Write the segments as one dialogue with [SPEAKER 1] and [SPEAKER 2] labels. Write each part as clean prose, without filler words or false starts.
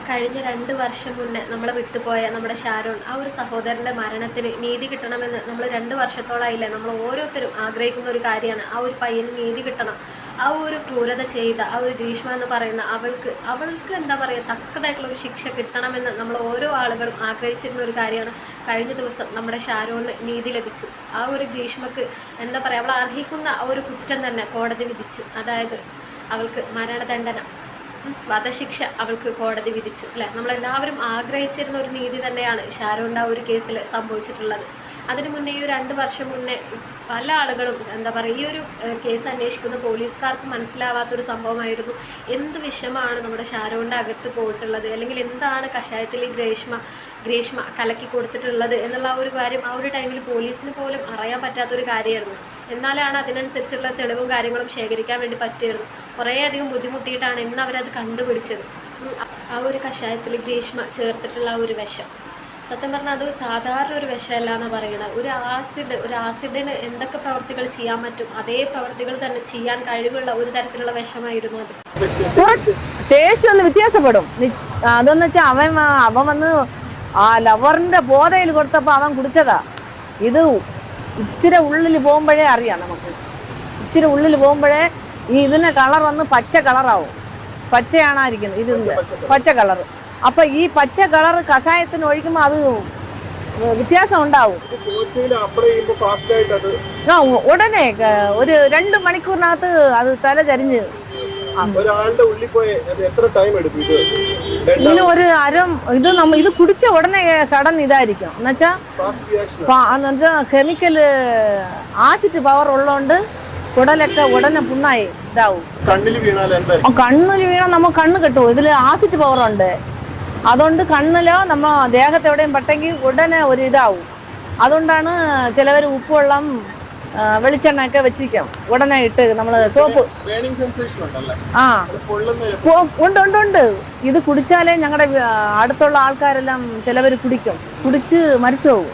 [SPEAKER 1] കഴിഞ്ഞ 2 വർഷം മുന്നേ നമ്മളെ വിട്ടുപോയ നമ്മുടെ ഷാരോൺ ആ ഒരു സഹോദരൻ്റെ മരണത്തിന് നീതി കിട്ടണമെന്ന് നമ്മൾ 2 വർഷത്തോളമായില്ലേ നമ്മൾ ഓരോരുത്തരും ആഗ്രഹിക്കുന്ന ഒരു കാര്യമാണ്. ആ ഒരു പയ്യന് നീതി കിട്ടണം. ആ ഒരു ക്രൂരത ചെയ്ത ആ ഒരു ഗ്രീഷ്മ എന്ന് പറയുന്ന അവൾക്ക് എന്താ പറയുക തക്കതായിട്ടുള്ള ഒരു ശിക്ഷ കിട്ടണമെന്ന് നമ്മൾ ഓരോ ആളുകളും ആഗ്രഹിച്ചിരുന്ന ഒരു കാര്യമാണ്. കഴിഞ്ഞ ദിവസം നമ്മുടെ ഷാരോണിന് നീതി ലഭിച്ചു. ആ ഒരു ഗ്രീഷ്മക്ക് എന്താ പറയുക അവൾ അർഹിക്കുന്ന ആ ഒരു കുറ്റം തന്നെ കോടതി വിധിച്ചു. അതായത് അവൾക്ക് മരണദണ്ഡന വധശിക്ഷ അവൾക്ക് കോടതി വിധിച്ചു അല്ലേ. നമ്മളെല്ലാവരും ആഗ്രഹിച്ചിരുന്ന ഒരു നീതി തന്നെയാണ് ഷാരോണിൻ്റെ ആ ഒരു കേസിൽ സംഭവിച്ചിട്ടുള്ളത്. അതിനു മുന്നേ ഈ 2 വർഷം മുന്നേ പല ആളുകളും എന്താ പറയുക ഈ ഒരു കേസ് അന്വേഷിക്കുന്ന പോലീസുകാർക്ക് മനസ്സിലാവാത്തൊരു സംഭവമായിരുന്നു എന്ത് വിഷമാണ് നമ്മുടെ ഷാരോണിൻ്റെ അകത്ത് പോയിട്ടുള്ളത്, അല്ലെങ്കിൽ എന്താണ് കഷായത്തിൽ ഈ ഗ്രീഷ്മ കലക്കി കൊടുത്തിട്ടുള്ളത് എന്നുള്ള ആ ഒരു കാര്യം ആ ഒരു ടൈമിൽ പോലീസിന് പോലും അറിയാൻ പറ്റാത്തൊരു കാര്യമായിരുന്നു. എന്നാലാണ് അതിനനുസരിച്ചുള്ള തെളിവും കാര്യങ്ങളും ശേഖരിക്കാൻ വേണ്ടി പറ്റുമായിരുന്നു. കുറേയധികം ബുദ്ധിമുട്ടിയിട്ടാണ് ഇന്ന് അവരത് കണ്ടുപിടിച്ചത്. ആ ഒരു കഷായത്തിൽ ഗ്രീഷ്മ ചേർത്തിട്ടുള്ള ആ ഒരു വിഷം സത്യം പറഞ്ഞാൽ അത് സാധാരണ ഒരു വിഷമല്ല എന്ന് പറയുന്നത്. ഒരു ആസിഡിന് എന്തൊക്കെ പ്രവർത്തികൾ ചെയ്യാൻ പറ്റും അതേ പ്രവർത്തികൾ തന്നെ ചെയ്യാൻ കഴിവുള്ള ഒരു തരത്തിലുള്ള വിഷമായിരുന്നു അത്.
[SPEAKER 2] ടേസ്റ്റ് ഒന്ന് വ്യത്യാസപ്പെടും. അതെന്ന് വെച്ചാൽ അവൻ വന്ന് ആ ലവറിന്റെ ബോധയിൽ കൊടുത്തപ്പോൾ അവൻ കുടിച്ചതാ. ഇത് ഇച്ചിരി ഉള്ളിൽ പോകുമ്പോഴേ അറിയാം നമുക്ക്. ഇച്ചിരി ഉള്ളിൽ പോകുമ്പോഴേ ഇതിന് കളർ വന്ന് പച്ച കളറാവും. പച്ചയാണായിരിക്കുന്നത് ഇതിൻ്റെ പച്ച കളർ. അപ്പൊ ഈ പച്ച കളർ കഷായത്തിന് ഒഴിക്കുമ്പോൾ അത് വ്യത്യാസം ഉണ്ടാവും. ഉടനെ ഒരു 2 മണിക്കൂറിനകത്ത് അത് തല ചരിഞ്ഞ് ഇതിന് ഒരു ഇത് കുടിച്ച ഉടനെ സഡൻ ഇതായിരിക്കും. എന്നുവെച്ചാ കെമിക്കല് ആസിഡ് പവർ ഉള്ളതുകൊണ്ട് കുടലൊക്കെ ഉടനെ പുണ്ണായി ഇതാവും. കണ്ണിൽ വീണാൽ നമ്മൾ കണ്ണ് കെട്ടും. ഇതിൽ ആസിഡ് പവർ ഉണ്ട്. അതുകൊണ്ട് കണ്ണിലോ നമ്മ ദേഹത്തെവിടെയും പെട്ടെങ്കിൽ ഉടനെ ഒരു ഇതാവും. അതുകൊണ്ടാണ് ചിലവർ ഉപ്പുവെള്ളം വെളിച്ചെണ്ണയൊക്കെ വെച്ചിരിക്കാം ഉടനെ ഇട്ട് നമ്മൾ സോപ്പ്. ഉണ്ട്. ഇത് കുടിച്ചാലേ ഞങ്ങളുടെ അടുത്തുള്ള ആൾക്കാരെല്ലാം ചിലവർ കുടിച്ച് മരിച്ചു പോകും.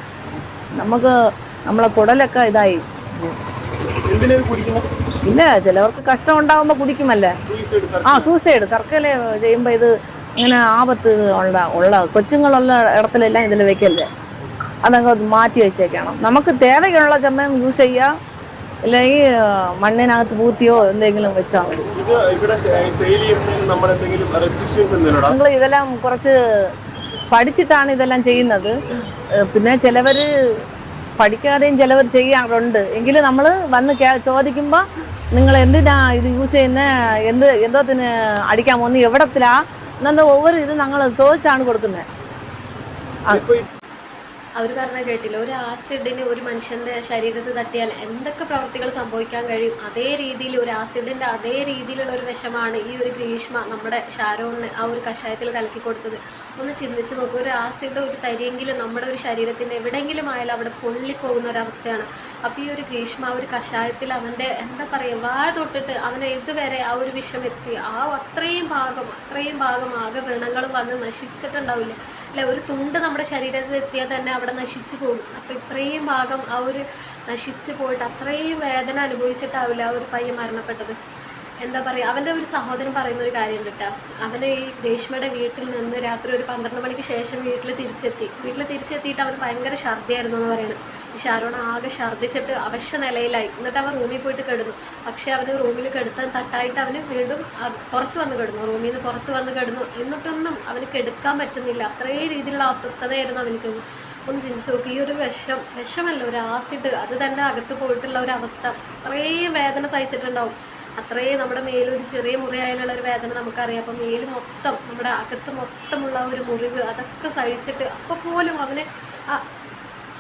[SPEAKER 2] നമ്മളെ കുടലൊക്കെ ഇതായി. ഇല്ല, ചിലവർക്ക് കഷ്ടം ഉണ്ടാവുമ്പോ കുടിക്കുമല്ലേ. സൂസൈഡ് തർക്കല് ചെയ്യുമ്പോ ഇത് ഇങ്ങനെ ആപത്ത് ഉള്ള കൊച്ചുങ്ങളുള്ള ഇടത്തിലെല്ലാം ഇതിൽ വെക്കല്ലേ. അതങ്ങ് മാറ്റി വെച്ചേക്കണം. നമുക്ക് തേവയ്ക്കുള്ള സമയം യൂസ് ചെയ്യാം, അല്ലെങ്കിൽ മണ്ണിനകത്ത് പൂത്തിയോ എന്തെങ്കിലും വെച്ചാൽ മതി. നിങ്ങൾ ഇതെല്ലാം കുറച്ച് പഠിച്ചിട്ടാണ് ഇതെല്ലാം ചെയ്യുന്നത്. പിന്നെ ചിലവര് പഠിക്കാതെയും ചിലവർ ചെയ്യാറുണ്ട്. എങ്കിലും നമ്മൾ വന്ന് ചോദിക്കുമ്പോൾ നിങ്ങൾ എന്തിനാ ഇത് യൂസ് ചെയ്യുന്നത്, എന്തോത്തിന് അടിക്കാൻ പോകുന്നത്, എവിടത്തിലാ എന്നെ ഒവ്വൊരു ഇത് ഞങ്ങൾ ചോദിച്ചാണ് കൊടുക്കുന്നത്.
[SPEAKER 1] അവർ പറഞ്ഞ കേട്ടില്ല, ഒരു ആസിഡിന് ഒരു മനുഷ്യൻ്റെ ശരീരത്തിൽ തട്ടിയാൽ എന്തൊക്കെ പ്രവൃത്തികൾ സംഭവിക്കാൻ കഴിയും. അതേ രീതിയിൽ ഒരു ആസിഡിൻ്റെ അതേ രീതിയിലുള്ള ഒരു വിഷമാണ് ഈ ഒരു ഗ്രീഷ്മ നമ്മുടെ ഷാരോണിന് ആ ഒരു കഷായത്തിൽ കലക്കി കൊടുത്തത്. ഒന്ന് ചിന്തിച്ച് നോക്കുക, ഒരു ആസിഡ് ഒരു തരിയെങ്കിലും നമ്മുടെ ഒരു ശരീരത്തിൻ്റെ എവിടെയെങ്കിലും ആയാലും അവിടെ പൊള്ളിപ്പോകുന്ന ഒരവസ്ഥയാണ്. അപ്പോൾ ഈ ഒരു ഗ്രീഷ്മ ആ ഒരു കഷായത്തിൽ അവൻ്റെ എന്താ പറയുക വായ തൊട്ടിട്ട് അവനെ ഇതുവരെ ആ ഒരു വിഷം എത്തി അത്രയും ഭാഗം ആകെ വ്രണങ്ങളും വന്ന് നശിച്ചിട്ടുണ്ടാവില്ല അല്ലെ. ഒരു തുണ്ട് നമ്മുടെ ശരീരത്തിൽ എത്തിയാൽ തന്നെ അവിടെ നശിച്ചു പോകും. അപ്പോൾ ഇത്രയും ഭാഗം ആ ഒരു നശിച്ചു പോയിട്ട് അത്രയും വേദന അനുഭവിച്ചിട്ടാവില്ല ആ ഒരു പയ്യൻ മരണപ്പെട്ടത്. എന്താ പറയുക, അവൻ്റെ ഒരു സഹോദരൻ പറയുന്ന ഒരു കാര്യം കേട്ടോ. അവന് ഈ ഗ്രീഷ്മയുടെ വീട്ടിൽ നിന്ന് രാത്രി ഒരു 12 മണിക്ക് ശേഷം വീട്ടിൽ തിരിച്ചെത്തിയിട്ട് അവന് ഭയങ്കര ഛർദിയായിരുന്നു എന്ന് പറയുന്നത്. ഈ ഷാരോൺ ആകെ ഛർദ്ദിച്ചിട്ട് അവശ്യ നിലയിലായി. എന്നിട്ട് അവൻ റൂമിൽ പോയിട്ട് കിടന്നു. പക്ഷേ അവന് റൂമിൽ കിടത്താൻ തട്ടായിട്ട് അവന് വീണ്ടും പുറത്ത് വന്ന് കിടന്നു. എന്നിട്ടൊന്നും അവന് കെടുക്കാൻ പറ്റുന്നില്ല. അത്രയും രീതിയിലുള്ള അസ്വസ്ഥതയായിരുന്നു അവനക്ക്. ഒന്ന് ചിന്തിച്ച് നോക്കി, ഈ ഒരു വിഷമല്ല ഒരു ആസിഡ് അത് തന്നെ അകത്ത് പോയിട്ടുള്ള ഒരു അവസ്ഥ അത്രയും വേദന സഹിച്ചിട്ടുണ്ടാവും. അത്രയും നമ്മുടെ മേലൊരു ചെറിയ മുറിയായാലുള്ള ഒരു വേദന നമുക്കറിയാം. അപ്പം മേല് മൊത്തം നമ്മുടെ അകത്ത് മൊത്തമുള്ള ഒരു മുറിവ് അതൊക്കെ സഹിച്ചിട്ട് അപ്പോൾ പോലും അവനെ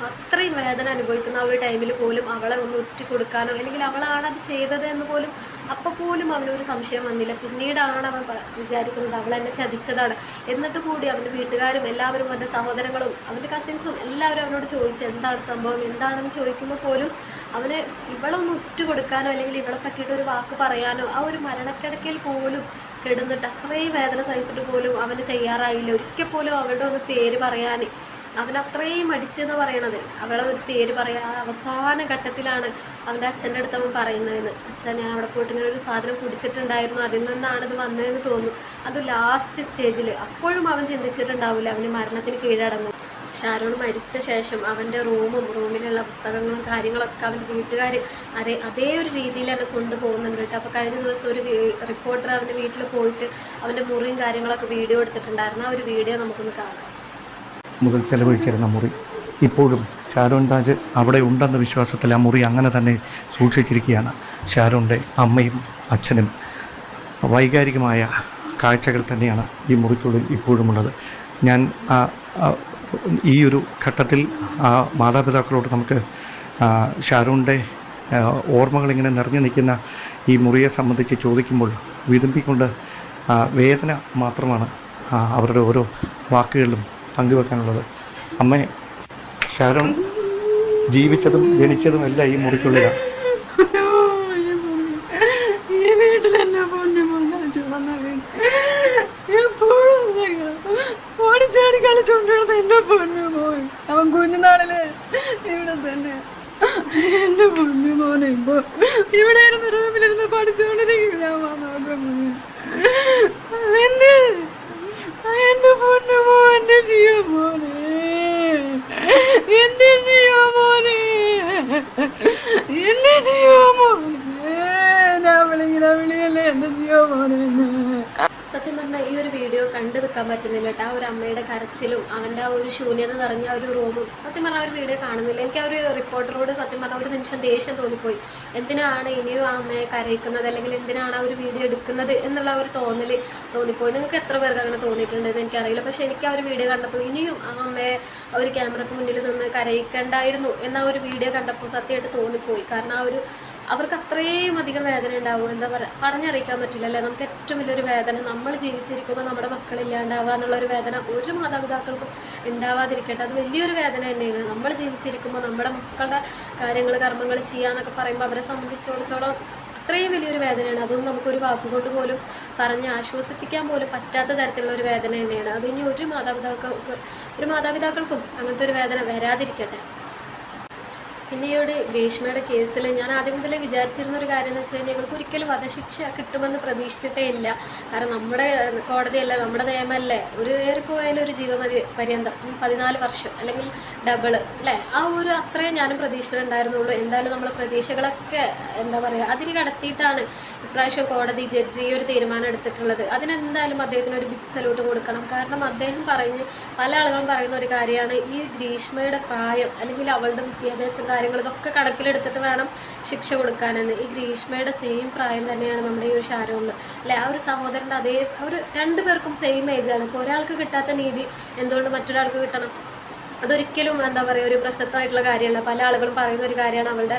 [SPEAKER 1] അത്രയും വേദന അനുഭവിക്കുന്ന ആ ഒരു ടൈമിൽ പോലും അവളെ ഒന്ന് ഒറ്റ കൊടുക്കാനോ അല്ലെങ്കിൽ അവളാണത് ചെയ്തത് എന്ന് പോലും അപ്പോൾ പോലും അവനൊരു സംശയം വന്നില്ല. പിന്നീടാണ് അവൻ വിചാരിക്കുന്നത് അവൾ എന്നെ ചതിച്ചതാണ്. എന്നിട്ട് കൂടി അവൻ്റെ വീട്ടുകാരും എല്ലാവരും അവൻ്റെ സഹോദരങ്ങളും അവൻ്റെ കസിൻസും എല്ലാവരും അവനോട് ചോദിച്ചു എന്താണ് സംഭവം എന്താണെന്ന് ചോദിക്കുമ്പോൾ പോലും അവന് ഇവളൊന്ന് ഒറ്റ കൊടുക്കാനോ അല്ലെങ്കിൽ ഇവളെ പറ്റിയിട്ടൊരു വാക്ക് പറയാനോ ആ ഒരു മരണക്കിടക്കയിൽ പോലും കിടന്നിട്ട് അത്രയും വേദന സഹിച്ചിട്ട് പോലും അവന് തയ്യാറായില്ല. ഒരിക്കൽ പോലും അവളുടെ ഒന്ന് പേര് പറയാൻ അവനത്രയും മടിച്ചെന്ന് പറയണത്. അവളെ ഒരു പേര് പറയാൻ അവസാന ഘട്ടത്തിലാണ് അവൻ്റെ അച്ഛൻ്റെ അടുത്ത് അവൻ പറയുന്നതെന്ന്. അച്ഛൻ ഞാൻ അവിടെ പോയിട്ട് ഇങ്ങനെ ഒരു സാധനം കുടിച്ചിട്ടുണ്ടായിരുന്നു, അതിൽ നിന്നാണ് ഇത് വന്നതെന്ന് തോന്നുന്നു. അത് ലാസ്റ്റ് സ്റ്റേജിൽ അപ്പോഴും അവൻ ചിന്തിച്ചിട്ടുണ്ടാവില്ല അവന് മരണത്തിന് കീഴടങ്ങും. ഷാരോൺ മരിച്ച ശേഷം അവൻ്റെ റൂമിലുള്ള പുസ്തകങ്ങളും കാര്യങ്ങളൊക്കെ അവൻ്റെ വീട്ടുകാർ അതേ ഒരു രീതിയിലാണ് കൊണ്ടുപോകുന്നുണ്ട് കേട്ടോ. അപ്പോൾ കഴിഞ്ഞ ദിവസം ഒരു റിപ്പോർട്ടർ അവൻ്റെ വീട്ടിൽ പോയിട്ട് അവൻ്റെ മുറിയും കാര്യങ്ങളൊക്കെ വീഡിയോ എടുത്തിട്ടുണ്ടായിരുന്നു. ആ ഒരു വീഡിയോ നമുക്കൊന്ന് കാണാം.
[SPEAKER 3] മുതൽ ചെലവഴിച്ചിരുന്ന മുറി ഇപ്പോഴും ഷാരോൺ താജ് അവിടെ ഉണ്ടെന്ന വിശ്വാസത്തിൽ ആ മുറി അങ്ങനെ തന്നെ സൂക്ഷിച്ചിരിക്കുകയാണ്. ഷാരോണിൻ്റെ അമ്മയും അച്ഛനും വൈകാരികമായ കാഴ്ചകൾ തന്നെയാണ് ഈ മുറിക്കുള്ളിൽ ഇപ്പോഴുമുള്ളത്. ഞാൻ ഈ ഒരു ഘട്ടത്തിൽ മാതാപിതാക്കളോട് നമുക്ക് ഷാരോണിൻ്റെ ഓർമ്മകളിങ്ങനെ നിറഞ്ഞു നിൽക്കുന്ന ഈ മുറിയെ സംബന്ധിച്ച് ചോദിക്കുമ്പോൾ വിതുമ്പിക്കൊണ്ട് വേദന മാത്രമാണ് അവരുടെ ഓരോ വാക്കുകളിലും പങ്കുവെക്കാനുള്ളത്. അമ്മേ, ഷാരോൺ ജീവിച്ചതും ജനിച്ചതും എല്ലാം ഈ മുറിക്കുള്ളിലാണ്.
[SPEAKER 2] ഈ വീട്ടിലെന്നെ എപ്പോഴും ഓടിച്ചാടി കളിച്ചോണ്ടിരുന്ന എന്റെ പൊന്നു മോൻ, അവൻ കുഞ്ഞുനാളില് ഇവിടെ തന്നെ എന്റെ പൊന്നു മോനെ ഇപ്പൊ ഇവിടെ ഇരുന്ന് റൂമിലിരുന്ന് പഠിച്ചോണ്ടിരിക്കില്ല. എന്റെ പൊന്നു മോ, എന്റെ ജിയോ മോനെ, എന്റെ ജിയോ മോനെ, എന്റെ ജിയോ മോനെ, ഞാൻ വിളിയല്ലേ എന്റെ ജിയോ മോനെ.
[SPEAKER 1] സത്യം പറഞ്ഞാൽ ഈ ഒരു വീഡിയോ കണ്ടു നിൽക്കാൻ പറ്റുന്നില്ല കേട്ടോ. ആ ഒരു അമ്മയുടെ കരച്ചിലും അവൻ്റെ ആ ഒരു ശൂന്യത നിറഞ്ഞ ഒരു റൂമും സത്യം പറഞ്ഞാൽ ആ ഒരു വീഡിയോ കാണുന്നില്ല. എനിക്ക് ആ ഒരു റിപ്പോർട്ടറോട് സത്യം പറഞ്ഞാൽ ഒരു നിമിഷം ദേഷ്യം തോന്നിപ്പോയി. എന്തിനാണ് ഇനിയും ആ അമ്മയെ കരയിക്കുന്നത്, അല്ലെങ്കിൽ എന്തിനാണ് ആ ഒരു വീഡിയോ എടുക്കുന്നത് എന്നുള്ള ഒരു തോന്നിപ്പോയി. നിങ്ങൾക്ക് എത്ര പേർക്ക് അങ്ങനെ തോന്നിയിട്ടുണ്ടെന്ന് എനിക്കറിയില്ല. പക്ഷേ എനിക്ക് ആ ഒരു വീഡിയോ കണ്ടപ്പോൾ ഇനിയും ആ അമ്മയെ ഒരു ക്യാമറയ്ക്ക് മുന്നിൽ നിന്ന് കരയിക്കണ്ടായിരുന്നു എന്ന ഒരു വീഡിയോ കണ്ടപ്പോൾ സത്യമായിട്ട് തോന്നിപ്പോയി. കാരണം അവർക്ക് അത്രയും അധികം വേദന ഉണ്ടാവും. എന്താ പറയുക, പറഞ്ഞറിയിക്കാൻ പറ്റില്ല അല്ലേ. നമുക്ക് ഏറ്റവും വലിയൊരു വേദന നമ്മൾ ജീവിച്ചിരിക്കുമ്പോൾ നമ്മുടെ മക്കളില്ലാണ്ടാവുക എന്നുള്ളൊരു വേദന ഒരു മാതാപിതാക്കൾക്കും ഉണ്ടാവാതിരിക്കട്ടെ. അത് വലിയൊരു വേദന തന്നെയാണ്. നമ്മൾ ജീവിച്ചിരിക്കുമ്പോൾ നമ്മുടെ മക്കളുടെ കാര്യങ്ങൾ കർമ്മങ്ങൾ ചെയ്യാന്നൊക്കെ പറയുമ്പോൾ അവരെ സംബന്ധിച്ചിടത്തോളം അത്രയും വലിയൊരു വേദനയാണ്. അതൊന്നും നമുക്കൊരു വാക്കുകൊണ്ട് പോലും പറഞ്ഞ് ആശ്വസിപ്പിക്കാൻ പോലും പറ്റാത്ത തരത്തിലുള്ള ഒരു വേദന തന്നെയാണ്. അത് ഇനി ഒരു മാതാപിതാക്കൾക്കും അങ്ങനത്തെ ഒരു വേദന വരാതിരിക്കട്ടെ. പിന്നെ ഈ ഒരു ഗ്രീഷ്മയുടെ കേസിൽ ഞാൻ ആദ്യം മുതലേ വിചാരിച്ചിരുന്ന ഒരു കാര്യം എന്ന് വെച്ച് കഴിഞ്ഞാൽ ഇവൾക്ക് ഒരിക്കലും വധശിക്ഷ കിട്ടുമെന്ന് പ്രതീക്ഷിച്ചിട്ടേ ഇല്ല. കാരണം നമ്മുടെ കോടതിയല്ല, നമ്മുടെ നിയമമല്ലേ, ഒരു ഏറിപ്പോയാലും ഒരു ജീവപര്യന്തം 14 വർഷം അല്ലെങ്കിൽ ഡബിൾ അല്ലേ, ആ ഒരു അത്രയും ഞാനും പ്രതീക്ഷിച്ചിട്ടുണ്ടായിരുന്നുള്ളൂ. എന്തായാലും നമ്മളെ പ്രതീക്ഷകളൊക്കെ എന്താ പറയുക അതിന് കടത്തിയിട്ടാണ് ഇപ്രാവശ്യം കോടതി ജഡ്ജി ഈ ഒരു തീരുമാനം എടുത്തിട്ടുള്ളത്. അതിനെന്തായാലും അദ്ദേഹത്തിന് ഒരു ബിഗ് സല്യൂട്ട് കൊടുക്കണം. കാരണം അദ്ദേഹം പല ആളുകളും പറയുന്ന ഒരു കാര്യമാണ് ഈ ഗ്രീഷ്മയുടെ പ്രായം അല്ലെങ്കിൽ അവളുടെ വിദ്യാഭ്യാസം കാര്യങ്ങൾ ഇതൊക്കെ കണക്കിലെടുത്തിട്ട് വേണം ശിക്ഷ കൊടുക്കാനെന്ന്. ഈ ഗ്രീഷ്മയുടെ സെയിം പ്രായം തന്നെയാണ് നമ്മുടെ ഈ ഒരു ഷാരോണിന് അല്ലെ. ആ ഒരു സഹോദരൻ്റെ അതേ ഒരു 2 പേർക്കും സെയിം ഏജാണ്. ഇപ്പോൾ ഒരാൾക്ക് കിട്ടാത്ത നീതി എന്തുകൊണ്ട് മറ്റൊരാൾക്ക് കിട്ടണം? അതൊരിക്കലും എന്താ പറയുക ഒരു പ്രസക്തമായിട്ടുള്ള കാര്യമല്ല. പല ആളുകളും പറയുന്ന ഒരു കാര്യമാണ് അവളുടെ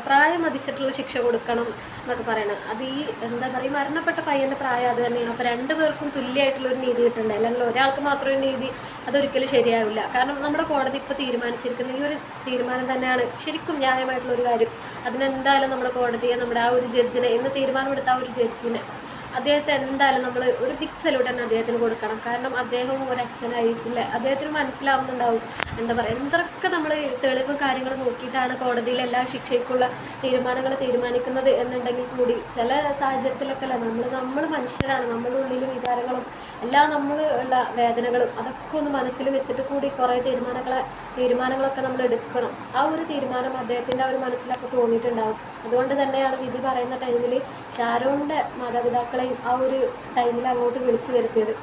[SPEAKER 1] പ്രായം മതിച്ചിട്ടുള്ള ശിക്ഷ കൊടുക്കണം എന്നൊക്കെ പറയണം. അത് ഈ എന്താ പറയുക മരണപ്പെട്ട പയ്യൻ്റെ പ്രായം അത് തന്നെയാണ്. അപ്പോൾ 2 പേർക്കും തുല്യമായിട്ടുള്ളൊരു നീതി കിട്ടണ്ടേ, അല്ലെങ്കിൽ ഒരാൾക്ക് മാത്രം ഒരു നീതി അതൊരിക്കലും ശരിയാവില്ല. കാരണം നമ്മുടെ കോടതി ഇപ്പോൾ തീരുമാനിച്ചിരിക്കുന്ന ഈ ഒരു തീരുമാനം തന്നെയാണ് ശരിക്കും ന്യായമായിട്ടുള്ളൊരു കാര്യം. അതിനെന്തായാലും നമ്മുടെ കോടതിയെ, നമ്മുടെ ആ ഒരു ജഡ്ജിനെ, ഇന്ന് തീരുമാനമെടുത്ത ആ ഒരു ജഡ്ജിനെ, അദ്ദേഹത്തെ എന്തായാലും നമ്മൾ ഒരു ബിഗ് സല്യൂട്ട് തന്നെ അദ്ദേഹത്തിന് കൊടുക്കണം. കാരണം അദ്ദേഹവും ഒരു അച്ഛനായിരിക്കില്ല, അദ്ദേഹത്തിന് മനസ്സിലാവുന്നുണ്ടാവും എന്താ പറയുക എന്തൊക്കെ നമ്മൾ തെളിവും കാര്യങ്ങളും നോക്കിയിട്ടാണ് കോടതിയിൽ എല്ലാ ശിക്ഷയ്ക്കുള്ള തീരുമാനങ്ങൾ തീരുമാനിക്കുന്നത് എന്നുണ്ടെങ്കിൽ കൂടി ചില സാഹചര്യത്തിലൊക്കെ അല്ല നമ്മൾ മനുഷ്യരാണ്, നമ്മുടെ ഉള്ളിലും വികാരങ്ങളും എല്ലാം നമ്മളുള്ള വേദനകളും അതൊക്കെ ഒന്ന് മനസ്സിൽ വെച്ചിട്ട് കൂടി കുറേ തീരുമാനങ്ങളൊക്കെ നമ്മൾ എടുക്കണം. ആ ഒരു തീരുമാനം അദ്ദേഹത്തിൻ്റെ ആ ഒരു മനസ്സിലൊക്കെ തോന്നിയിട്ടുണ്ടാവും. അതുകൊണ്ട് തന്നെയാണ് വിധി പറയുന്ന ടൈമിൽ ഷാരോണിൻ്റെ മാതാപിതാക്കളെയും ആ ഒരു ടൈമിൽ അങ്ങോട്ട് വിളിച്ചു വരുത്തിയത്.